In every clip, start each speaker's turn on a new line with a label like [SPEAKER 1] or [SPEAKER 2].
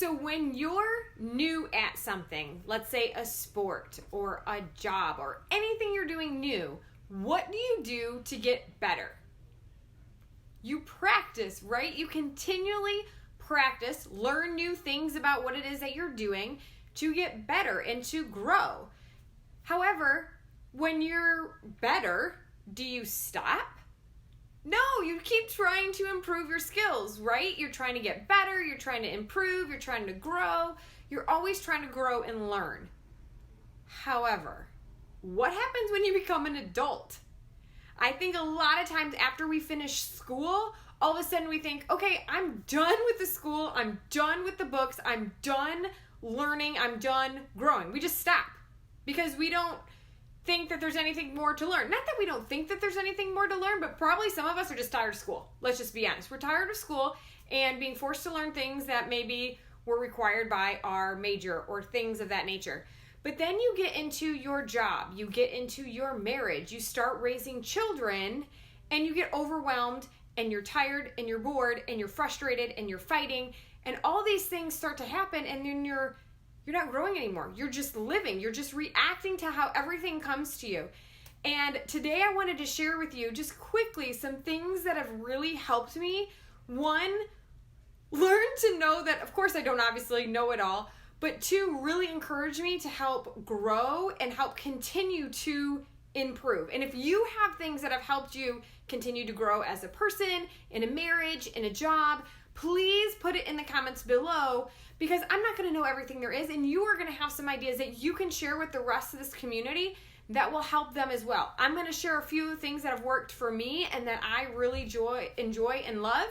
[SPEAKER 1] So when you're new at something, let's say a sport or a job or anything you're doing new, what do you do to get better? You practice, right? You continually practice, learn new things about what it is that you're doing to get better and to grow. However, when you're better, do you stop? No, you keep trying to improve your skills, right? You're trying to get better, you're trying to improve, you're trying to grow. You're always trying to grow and learn. However, what happens when you become an adult? I think a lot of times after we finish school, all of a sudden we think, okay, I'm done with the school, I'm done with the books, I'm done learning, I'm done growing. We just stop because we don't think that there's anything more to learn. Not that we don't think that there's anything more to learn, but probably some of us are just tired of school. Let's just be honest. We're tired of school and being forced to learn things that maybe were required by our major or things of that nature. But then you get into your job, you get into your marriage, you start raising children, and you get overwhelmed, and you're tired, and you're bored, and you're frustrated, and you're fighting, and all these things start to happen, and then you're not growing anymore. You're just living. You're just reacting to how everything comes to you. And today I wanted to share with you just quickly some things that have really helped me. One, learn to know that, of course, I don't obviously know it all, but two, really encourage me to help grow and help continue to improve. And if you have things that have helped you continue to grow as a person, in a marriage, in a job, please put it in the comments below, because I'm not going to know everything there is, and you are going to have some ideas that you can share with the rest of this community that will help them as well. I'm going to share a few things that have worked for me and that I really enjoy and love,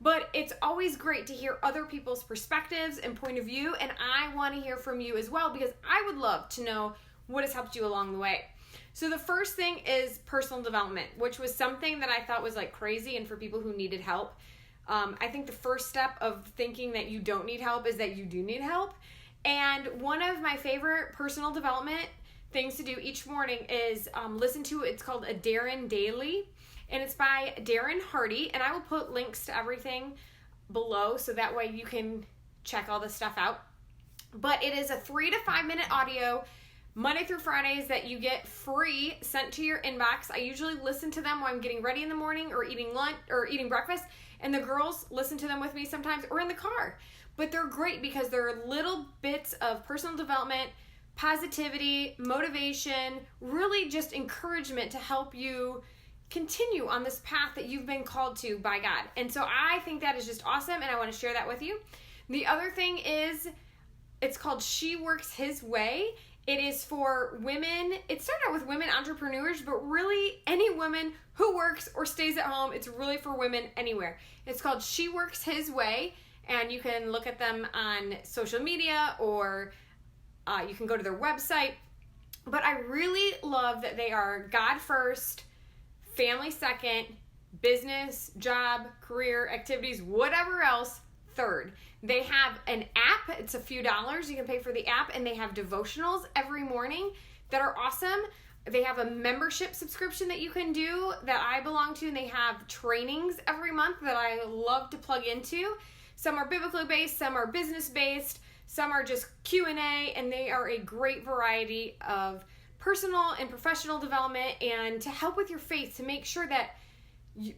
[SPEAKER 1] but it's always great to hear other people's perspectives and point of view, and I want to hear from you as well, because I would love to know what has helped you along the way. So the first thing is personal development, which was something that I thought was like crazy and for people who needed help. I think the first step of thinking that you don't need help is that you do need help. And one of my favorite personal development things to do each morning is listen to, it's called a Darren Daily, and it's by Darren Hardy. And I will put links to everything below so that way you can check all this stuff out. But it is a 3 to 5 minute audio Monday through Fridays that you get free sent to your inbox. I usually listen to them while I'm getting ready in the morning or eating lunch or eating breakfast. And the girls listen to them with me sometimes or in the car. But they're great because they're little bits of personal development, positivity, motivation, really just encouragement to help you continue on this path that you've been called to by God. And so I think that is just awesome, and I want to share that with you. The other thing is, it's called She Works His Way. It is for women. It started out with women entrepreneurs, but really any woman who works or stays at home. It's really for women anywhere. It's called She Works His Way, and you can look at them on social media or you can go to their website. But I really love that they are God first, family second, business, job, career, activities, whatever else third. They have an app. It's a few dollars. You can pay for the app, and they have devotionals every morning that are awesome. They have a membership subscription that you can do that I belong to, and they have trainings every month that I love to plug into. Some are biblically based, some are business based, some are just Q&A, and they are a great variety of personal and professional development and to help with your faith, to make sure that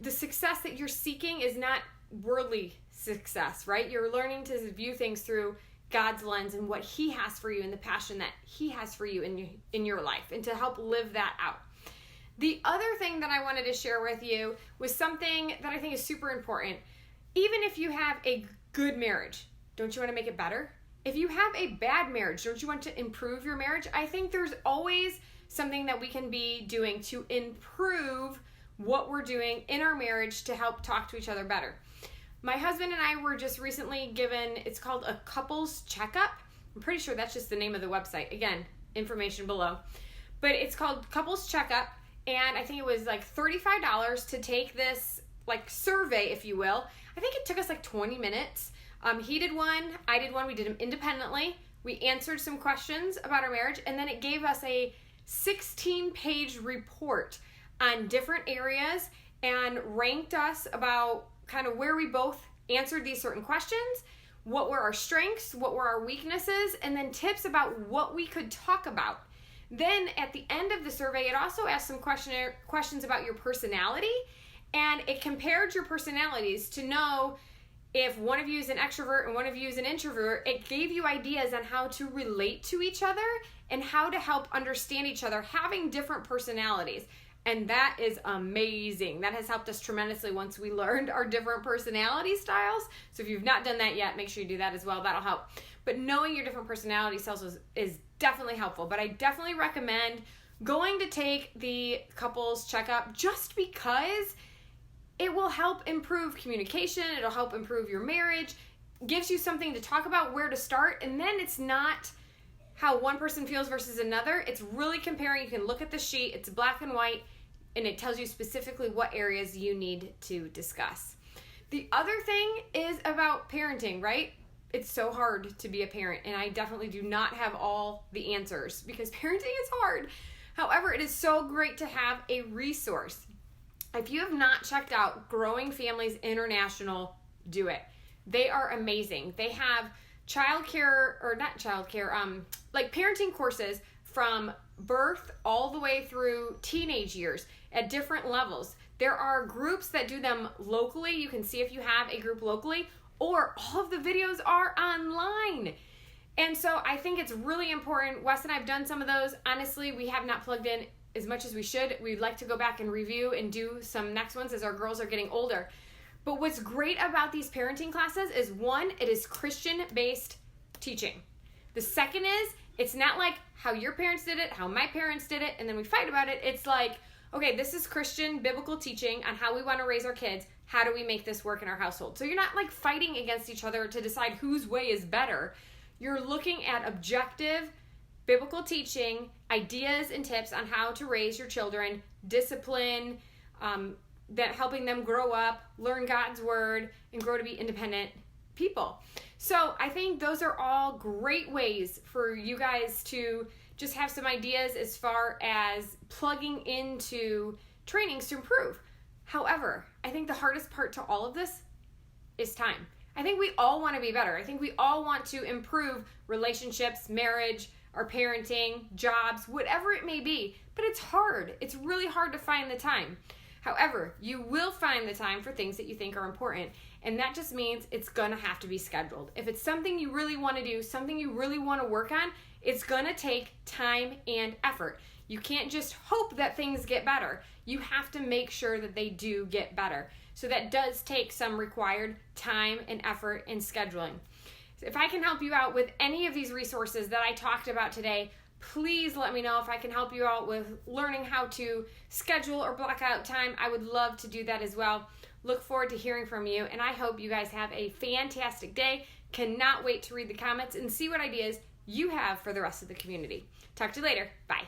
[SPEAKER 1] the success that you're seeking is not worldly success, right? You're learning to view things through God's lens and what He has for you and the passion that He has for you in your life, and to help live that out. The other thing that I wanted to share with you was something that I think is super important. Even if you have a good marriage, don't you want to make it better? If you have a bad marriage, don't you want to improve your marriage? I think there's always something that we can be doing to improve what we're doing in our marriage to help talk to each other better. My husband and I were just recently given, it's called a couples checkup. I'm pretty sure that's just the name of the website. Again, information below. But it's called Couples Checkup, and I think it was like $35 to take this like survey, if you will. I think it took us like 20 minutes. He did one, I did one, we did them independently. We answered some questions about our marriage, and then it gave us a 16-page report on different areas and ranked us about kind of where we both answered these certain questions, what were our strengths, what were our weaknesses, and then tips about what we could talk about. Then at the end of the survey, it also asked some questions about your personality, and it compared your personalities to know if one of you is an extrovert and one of you is an introvert. It gave you ideas on how to relate to each other and how to help understand each other, having different personalities. And that is amazing. That has helped us tremendously once we learned our different personality styles. So if you've not done that yet, make sure you do that as well. That'll help. But knowing your different personality styles is definitely helpful. But I definitely recommend going to take the couples checkup just because it will help improve communication. It'll help improve your marriage. Gives you something to talk about, where to start. And then it's not how one person feels versus another. It's really comparing. You can look at the sheet. It's black and white. And it tells you specifically what areas you need to discuss. The other thing is about parenting, right? It's so hard to be a parent, and I definitely do not have all the answers because parenting is hard. However, it is so great to have a resource. If you have not checked out Growing Families International, do it. They are amazing. They have like parenting courses from birth all the way through teenage years at different levels. There are groups that do them locally. You can see if you have a group locally, or all of the videos are online. And so I think it's really important. Wes and I have done some of those. Honestly, we have not plugged in as much as we should. We'd like to go back and review and do some next ones as our girls are getting older. But what's great about these parenting classes is, one, it is Christian-based teaching. The second is, it's not like how your parents did it, how my parents did it, and then we fight about it. It's like, okay, this is Christian biblical teaching on how we want to raise our kids. How do we make this work in our household? So you're not like fighting against each other to decide whose way is better. You're looking at objective biblical teaching, ideas and tips on how to raise your children, discipline, that helping them grow up, learn God's word, and grow to be independent people. So I think those are all great ways for you guys to just have some ideas as far as plugging into trainings to improve. However, I think the hardest part to all of this is time. I think we all want to be better. I think we all want to improve relationships, marriage, our parenting, jobs, whatever it may be. But it's hard. It's really hard to find the time. However, you will find the time for things that you think are important. And that just means it's going to have to be scheduled. If it's something you really want to do, something you really want to work on, it's going to take time and effort. You can't just hope that things get better. You have to make sure that they do get better. So that does take some required time and effort in scheduling. So if I can help you out with any of these resources that I talked about today, please let me know. If I can help you out with learning how to schedule or block out time, I would love to do that as well. Look forward to hearing from you, and I hope you guys have a fantastic day. Cannot wait to read the comments and see what ideas you have for the rest of the community. Talk to you later. Bye.